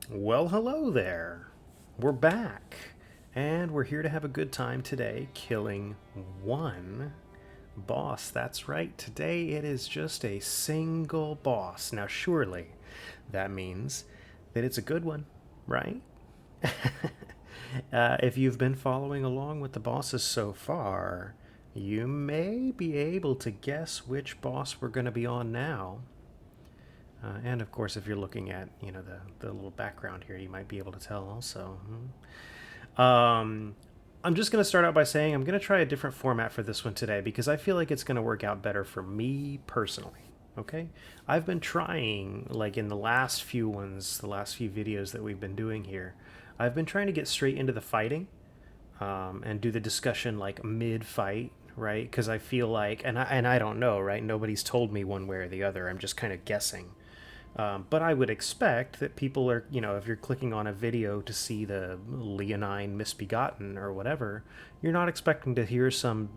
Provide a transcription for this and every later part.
Well, hello there. We're back, and we're here to have a good time today, killing one boss. That's right, today it is just a single boss. Now, surely that means that it's a good one, right? If you've been following along with the bosses so far, you may be able to guess which boss we're going to be on now. And of course, if you're looking at the little background here, you might be able to tell also. I'm just going to start out by saying I'm going to try a different format for this one today because I feel like it's going to work out better for me personally. Okay, I've been trying, like in the last few ones, the last few videos that we've been doing here, I've been trying to get straight into the fighting and do the discussion like mid-fight, right? Because I feel like, and I don't know, right? Nobody's told me one way or the other. I'm just kind of guessing. But I would expect that people are, if you're clicking on a video to see the Leonine Misbegotten or whatever, you're not expecting to hear some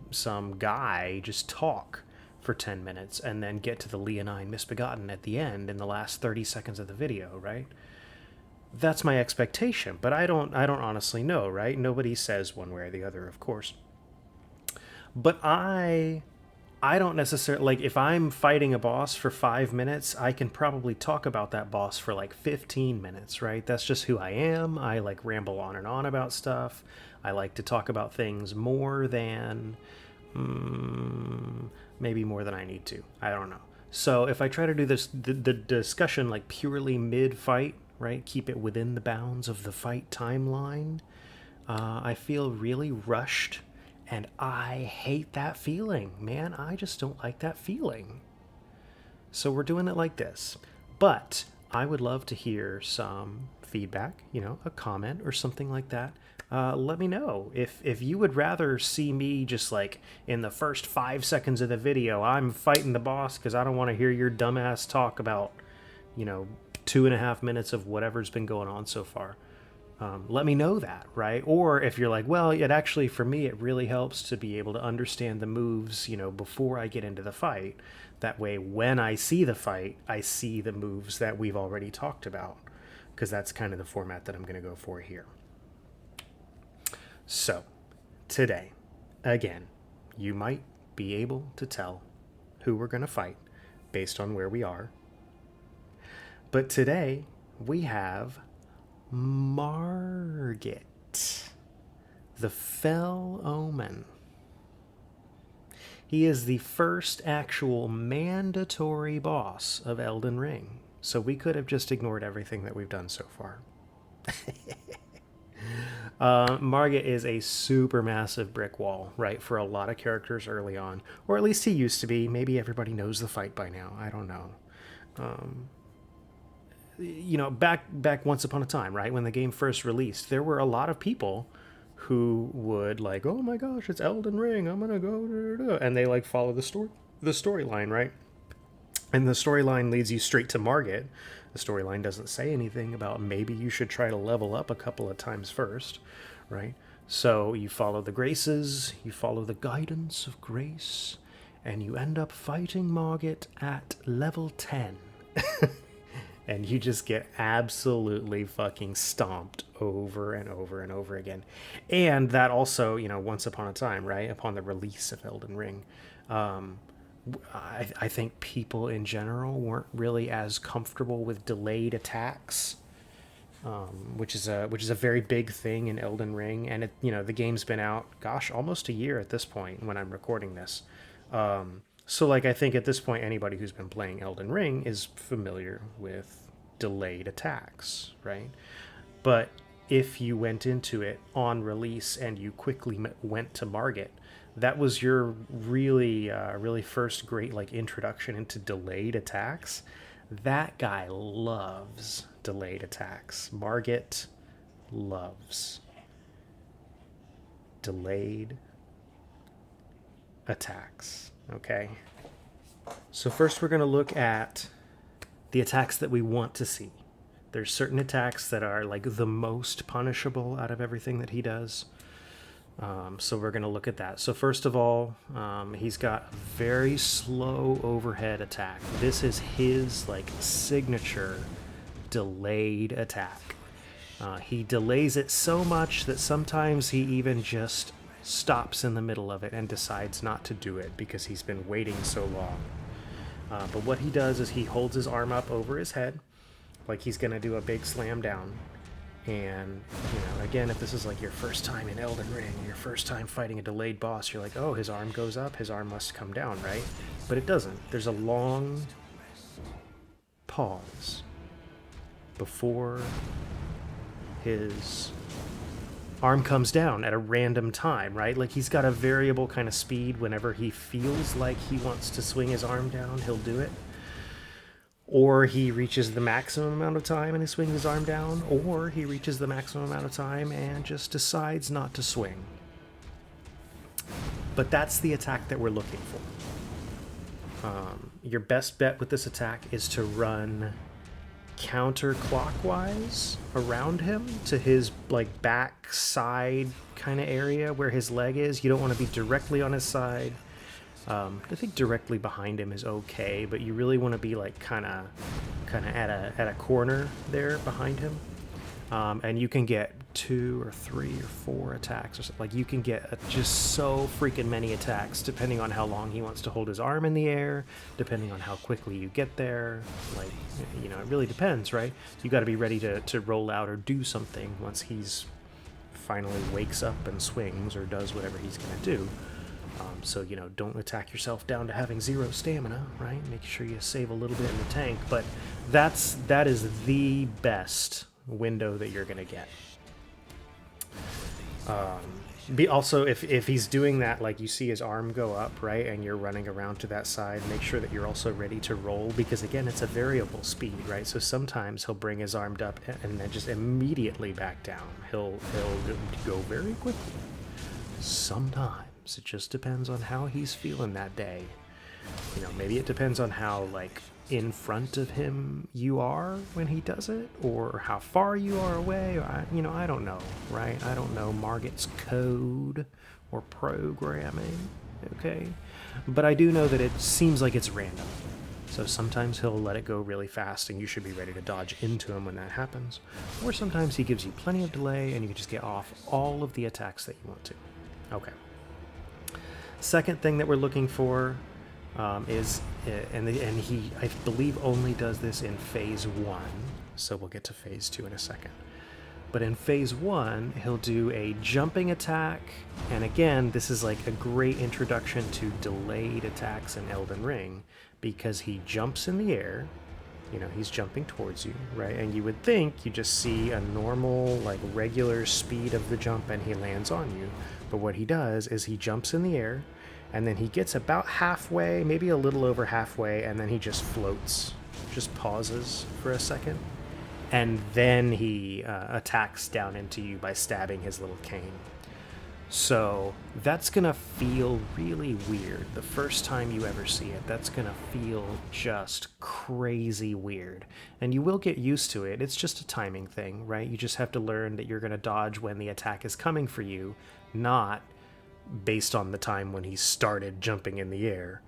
guy just talk for 10 minutes and then get to the Leonine Misbegotten at the end in the last 30 seconds of the video, right? That's my expectation, but I don't honestly know, right? Nobody says one way or the other, of course. But I don't necessarily like if I'm fighting a boss for 5 minutes, I can probably talk about that boss for like 15 minutes, right? That's just who I am. I like ramble on and on about stuff. I like to talk about things more than maybe more than I need to. I don't know. So if I try to do this the discussion like purely mid fight, right? Keep it within the bounds of the fight timeline. I feel really rushed, and I hate that feeling, man. I just don't like that feeling. So we're doing it like this. But I would love to hear some feedback, a comment or something like that. Let me know if you would rather see me just like in the first 5 seconds of the video, I'm fighting the boss because I don't want to hear your dumbass talk about, 2.5 minutes of whatever's been going on so far. Let me know that, right? Or if you're like, well, it actually, for me, it really helps to be able to understand the moves, before I get into the fight. That way, when I see the fight, I see the moves that we've already talked about, because that's kind of the format that I'm going to go for here. So, today, again, you might be able to tell who we're going to fight based on where we are. But today, we have Margit, the Fell Omen. He is the first actual mandatory boss of Elden Ring, so we could have just ignored everything that we've done so far. Margit is a super massive brick wall, right, for a lot of characters early on, or at least he used to be. Maybe everybody knows the fight by now. I don't know. Back once upon a time, right, when the game first released, there were a lot of people who would like, oh my gosh, it's Elden Ring, I'm gonna go, and they like follow the storyline, right? And the storyline leads you straight to Margit. The storyline doesn't say anything about maybe you should try to level up a couple of times first, right? So you follow the graces, you follow the guidance of grace, and you end up fighting Margit at level 10. And you just get absolutely fucking stomped over and over and over again. And that also, once upon a time, right, upon the release of Elden Ring, I think people in general weren't really as comfortable with delayed attacks, which is a very big thing in Elden Ring. And the game's been out, gosh, almost a year at this point when I'm recording this. So, like, I think at this point, anybody who's been playing Elden Ring is familiar with delayed attacks, right? But if you went into it on release and you quickly went to Margit, that was your really first great, like, introduction into delayed attacks. That guy loves delayed attacks. Margit loves delayed attacks. Okay, so first we're going to look at the attacks that we want to see. There's certain attacks that are like the most punishable out of everything that he does. So we're going to look at that. So first of all, he's got a very slow overhead attack. This is his like signature delayed attack. He delays it so much that sometimes he even just stops in the middle of it and decides not to do it because he's been waiting so long. But what he does is he holds his arm up over his head like he's going to do a big slam down. And, again, if this is like your first time in Elden Ring, your first time fighting a delayed boss, you're like, oh, his arm goes up, his arm must come down, right? But it doesn't. There's a long pause before his arm comes down at a random time, right? Like he's got a variable kind of speed. Whenever he feels like he wants to swing his arm down, he'll do it. Or he reaches the maximum amount of time and he swings his arm down, or he reaches the maximum amount of time and just decides not to swing. But that's the attack that we're looking for. Your best bet with this attack is to run counterclockwise around him to his like back side kind of area where his leg is. You don't want to be directly on his side. I think directly behind him is okay, but you really want to be like kind of at a corner there behind him. And you can get 2 or 3 or 4 attacks or something. Like you can get just so freaking many attacks depending on how long he wants to hold his arm in the air, depending on how quickly you get there. Like, it really depends, right? You got to be ready to roll out or do something once he's finally wakes up and swings or does whatever he's going to do. So, don't attack yourself down to having 0 stamina, right? Make sure you save a little bit in the tank. But that is the best window that you're going to get. Also, if he's doing that, like you see his arm go up, right, and you're running around to that side, make sure that you're also ready to roll, because again, it's a variable speed, right? So sometimes he'll bring his arm up and then just immediately back down. He'll go very quickly. Sometimes it just depends on how he's feeling that day. Maybe it depends on how like in front of him you are when he does it, or how far you are away. Or I don't know, right? I don't know Margit's code or programming, okay? But I do know that it seems like it's random. So sometimes he'll let it go really fast and you should be ready to dodge into him when that happens. Or sometimes he gives you plenty of delay and you can just get off all of the attacks that you want to. Okay. Second thing that we're looking for is, and he, I believe, only does this in phase 1, so we'll get to phase 2 in a second. But in phase 1, he'll do a jumping attack, and again, this is like a great introduction to delayed attacks in Elden Ring, because he jumps in the air, he's jumping towards you, right? And you would think you just see a normal, like regular speed of the jump and he lands on you. But what he does is he jumps in the air, and then he gets about halfway, maybe a little over halfway, and then he just floats, just pauses for a second, and then he attacks down into you by stabbing his little cane. So that's gonna feel really weird the first time you ever see it. That's gonna feel just crazy weird, and you will get used to it. It's just a timing thing, right? You just have to learn that you're gonna dodge when the attack is coming for you, not based on the time when he started jumping in the air.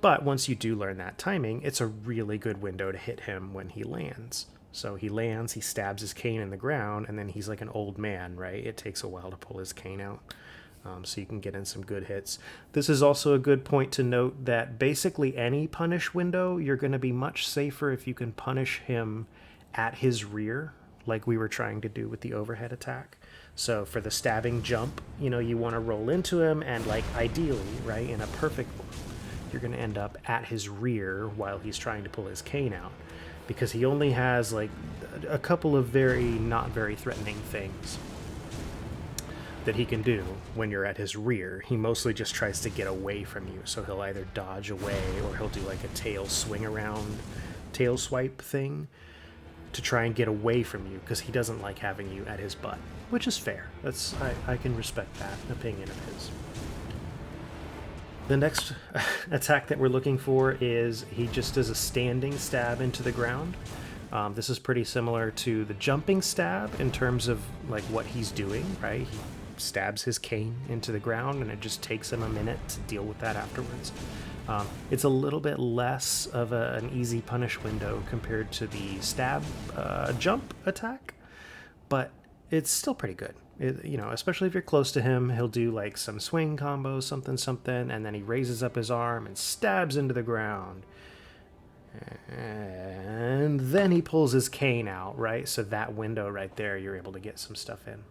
But once you do learn that timing, it's a really good window to hit him when he lands. So he lands, he stabs his cane in the ground, and then he's like an old man, right? It takes a while to pull his cane out, so you can get in some good hits. This is also a good point to note that basically any punish window, you're going to be much safer if you can punish him at his rear, like we were trying to do with the overhead attack. So for the stabbing jump, you want to roll into him, and like ideally, right, in a perfect world, you're going to end up at his rear while he's trying to pull his cane out, because he only has like a couple of not very threatening things that he can do when you're at his rear. He mostly just tries to get away from you, so he'll either dodge away or he'll do like a tail swing around, tail swipe thing to try and get away from you, because he doesn't like having you at his butt, which is fair. I can respect that opinion of his. The next attack that we're looking for is he just does a standing stab into the ground. This is pretty similar to the jumping stab in terms of like what he's doing, right? He stabs his cane into the ground and it just takes him a minute to deal with that afterwards. It's a little bit less of an easy punish window compared to the stab jump attack. but it's still pretty good. Especially if you're close to him, he'll do like some swing combos, something, something, and then he raises up his arm and stabs into the ground. And then he pulls his cane out, right? So that window right there, you're able to get some stuff in.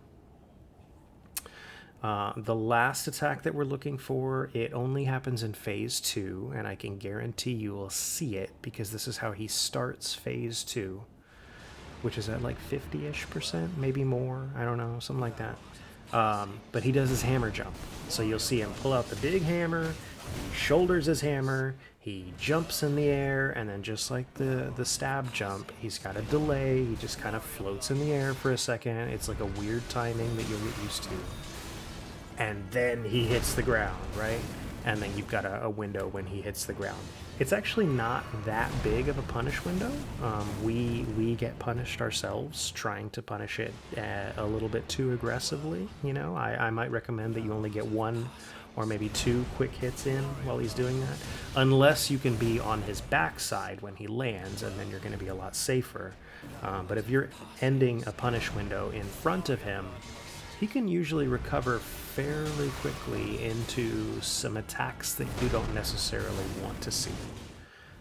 The last attack that we're looking for, it only happens in phase 2, and I can guarantee you will see it because this is how he starts phase 2, which is at like 50-ish%, maybe more, I don't know, something like that. But he does his hammer jump. So you'll see him pull out the big hammer, he shoulders his hammer, he jumps in the air, and then just like the stab jump, he's got a delay, he just kind of floats in the air for a second. It's like a weird timing that you'll get used to. And then he hits the ground, right? And then you've got a window when he hits the ground. It's actually not that big of a punish window. We get punished ourselves trying to punish it a little bit too aggressively. I might recommend that you only get 1 or maybe 2 quick hits in while he's doing that, unless you can be on his backside when he lands, and then you're going to be a lot safer. But if you're ending a punish window in front of him, he can usually recover fairly quickly into some attacks that you don't necessarily want to see.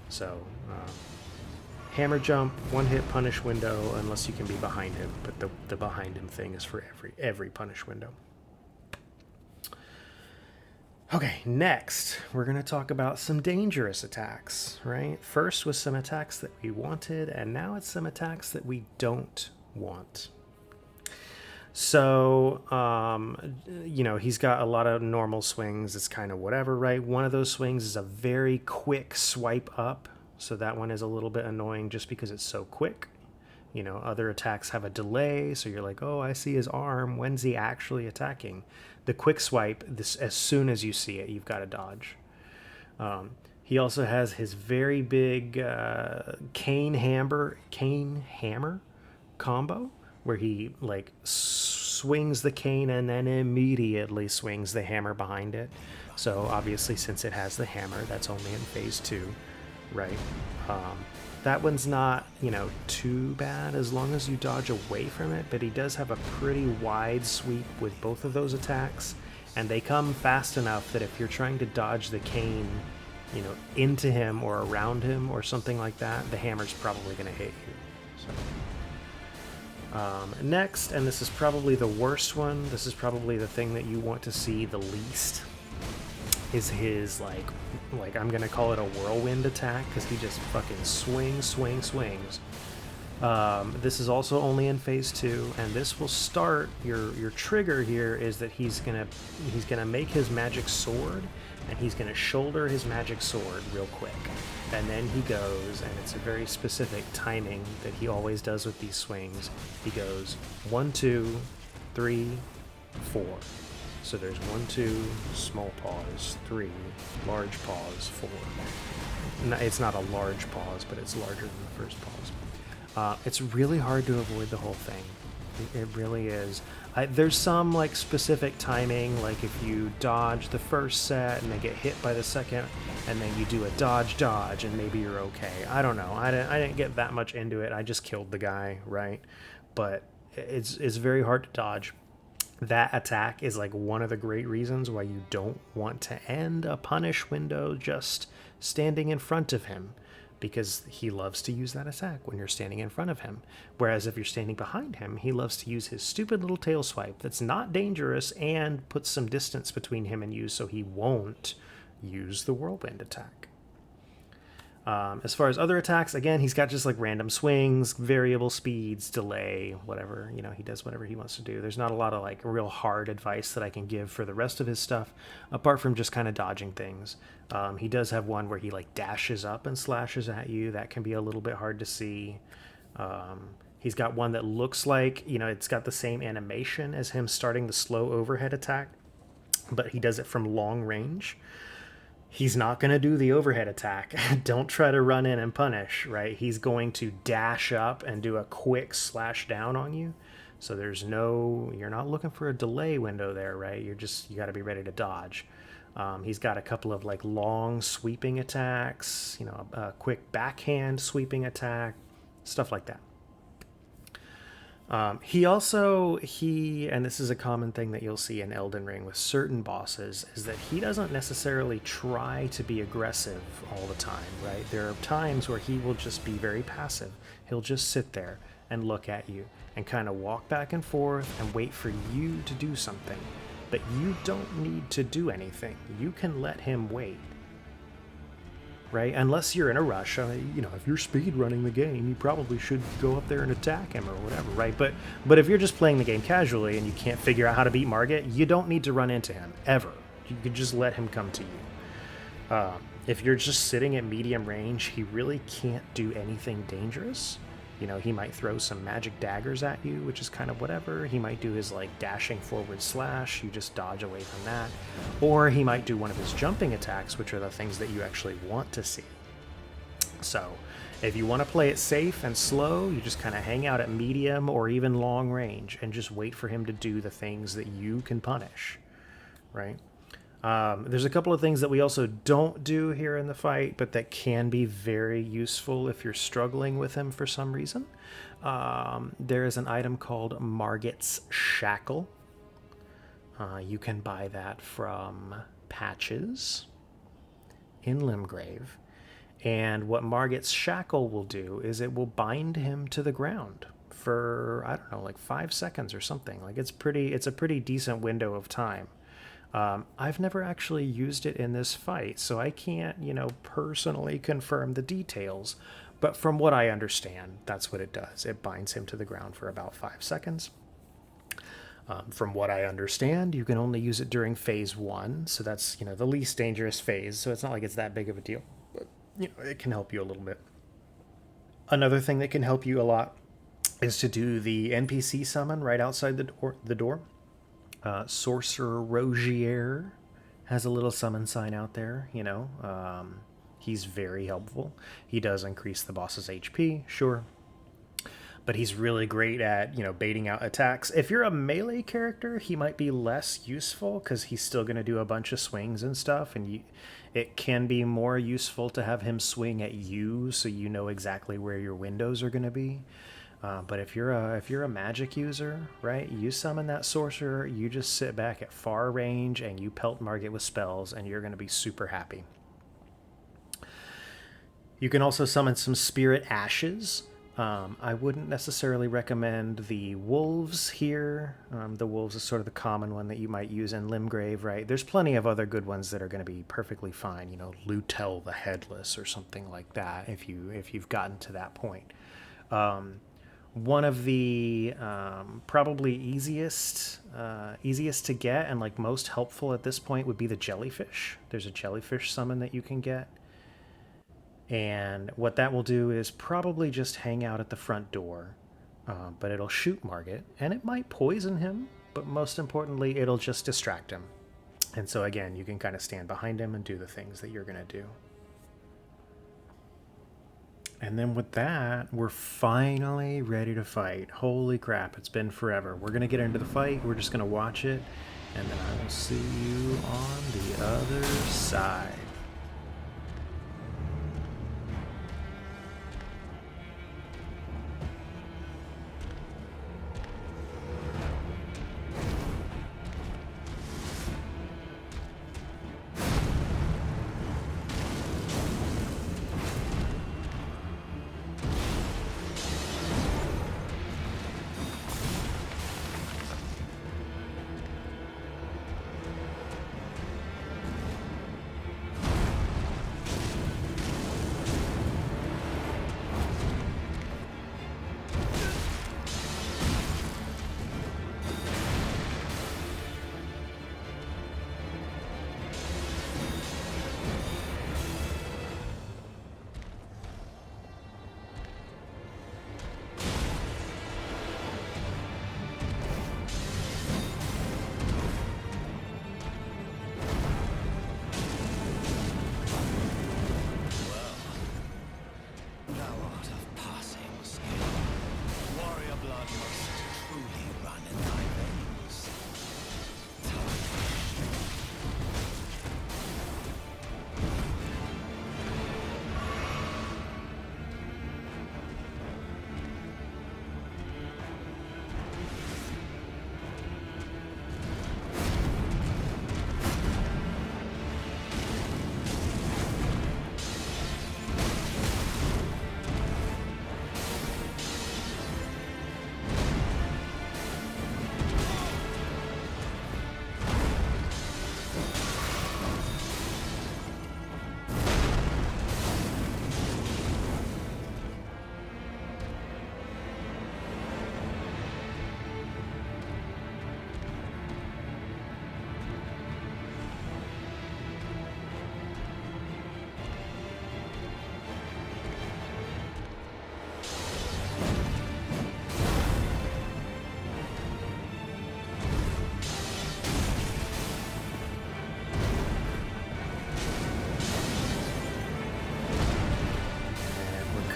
So, hammer jump, 1-hit punish window, unless you can be behind him, but the behind him thing is for every punish window. Okay, next, we're going to talk about some dangerous attacks, right? First was some attacks that we wanted, and now it's some attacks that we don't want. So, he's got a lot of normal swings. It's kind of whatever, right? One of those swings is a very quick swipe up. So that one is a little bit annoying just because it's so quick. Other attacks have a delay. So you're like, oh, I see his arm. When's he actually attacking? The quick swipe, as soon as you see it, you've got to dodge. He also has his very big cane hammer combo, where he like swings the cane and then immediately swings the hammer behind it. So obviously, since it has the hammer, that's only in phase 2, right? That one's not, too bad as long as you dodge away from it, but he does have a pretty wide sweep with both of those attacks, and they come fast enough that if you're trying to dodge the cane, into him or around him or something like that, the hammer's probably going to hit you. So. Next, and this is probably the worst one, this is probably the thing that you want to see the least, is his, like I'm going to call it a whirlwind attack, because he just fucking swings. This is also only in phase 2, and this will start, your trigger here is that he's gonna make his magic sword, and he's gonna shoulder his magic sword real quick. And then he goes, and it's a very specific timing that he always does with these swings. He goes 1, 2, 3, 4. So there's 1, 2, small pause, 3, large pause, 4. No, it's not a large pause, but it's larger than the first pause. It's really hard to avoid the whole thing. It really is. There's some like specific timing, like if you dodge the first set and they get hit by the second, and then you do a dodge, and maybe you're okay. I don't know. I didn't get that much into it. I just killed the guy, right? But it's very hard to dodge. That attack is like one of the great reasons why you don't want to end a punish window just standing in front of him, because he loves to use that attack when you're standing in front of him. Whereas if you're standing behind him, he loves to use his stupid little tail swipe that's not dangerous and puts some distance between him and you, so he won't use the whirlwind attack. As far as other attacks, again, he's got just like random swings, variable speeds, delay, whatever. He does whatever he wants to do. There's not a lot of like real hard advice that I can give for the rest of his stuff, apart from just kind of dodging things. He does have one where he like dashes up and slashes at you. That can be a little bit hard to see. He's got one that looks like, it's got the same animation as him starting the slow overhead attack, but he does it from long range. He's not going to do the overhead attack. Don't try to run in and punish, right? He's going to dash up and do a quick slash down on you. So you're not looking for a delay window there, right? You got to be ready to dodge. He's got a couple of like long sweeping attacks, a quick backhand sweeping attack, stuff like that. And this is a common thing that you'll see in Elden Ring with certain bosses, is that he doesn't necessarily try to be aggressive all the time, right? There are times where he will just be very passive. He'll just sit there and look at you and kind of walk back and forth and wait for you to do something. But you don't need to do anything. You can let him wait. Right? Unless you're in a rush. If you're speed running the game, you probably should go up there and attack him or whatever, right? But if you're just playing the game casually and you can't figure out how to beat Margit, you don't need to run into him, ever. You can just let him come to you. If you're just sitting at medium range, he really can't do anything dangerous. He might throw some magic daggers at you, which is kind of whatever. He might do his dashing forward slash. You just dodge away from that. Or he might do one of his jumping attacks, which are the things that you actually want to see. So if you want to play it safe and slow, you just kind of hang out at medium or even long range and just wait for him to do the things that you can punish, right? There's a couple of things that we also don't do here in the fight, but that can be very useful if you're struggling with him for some reason. There is an item called Margit's Shackle. You can buy that from Patches in Limgrave. And what Margit's Shackle will do is it will bind him to the ground for, I don't know, 5 seconds or something. It's a pretty decent window of time. I've never actually used it in this fight, so I can't, personally confirm the details. But from what I understand, that's what it does. It binds him to the ground for about 5 seconds. From what I understand, you can only use it during phase 1, so that's, the least dangerous phase, so it's not like it's that big of a deal. But, it can help you a little bit. Another thing that can help you a lot is to do the NPC summon right outside the door. Sorcerer Rogier has a little summon sign out there, he's very helpful. He does increase the boss's HP, sure, but he's really great at, baiting out attacks. If you're a melee character, he might be less useful because he's still going to do a bunch of swings and stuff, and it can be more useful to have him swing at you so you know exactly where your windows are going to be. But if you're a magic user, right, you summon that sorcerer, you just sit back at far range and you pelt Margit with spells, and you're going to be super happy. You can also summon some spirit ashes. I wouldn't necessarily recommend the wolves here. The wolves is sort of the common one that you might use in Limgrave, right? There's plenty of other good ones that are going to be perfectly fine. Lutel the Headless or something like that if you've gotten to that point. One of the probably easiest to get and most helpful at this point would be the jellyfish. There's a jellyfish summon that you can get. And what that will do is probably just hang out at the front door. But it'll shoot Margit, and it might poison him, but most importantly, it'll just distract him. And so again, you can kind of stand behind him and do the things that you're going to do. And then with that, we're finally ready to fight. Holy crap, it's been forever. We're going to get into the fight, we're just going to watch it, and then I will see you on the other side.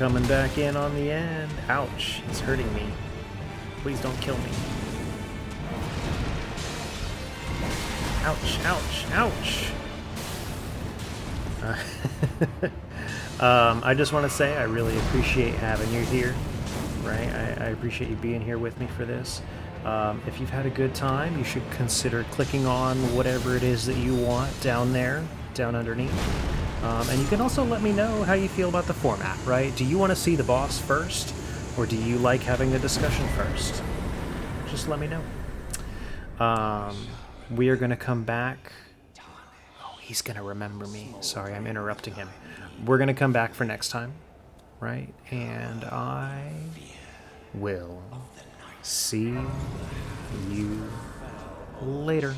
coming back in on the end. Ouch, it's hurting me. Please don't kill me. Ouch, ouch, ouch. I just want to say I really appreciate having you here, right? I appreciate you being here with me for this. If you've had a good time, you should consider clicking on whatever it is that you want down there, down underneath. And you can also let me know how you feel about the format, right? Do you want to see the boss first, or do you like having the discussion first? Just let me know. We are going to come back. Oh, he's going to remember me. Sorry, I'm interrupting him. We're going to come back for next time, right? And I will see you later.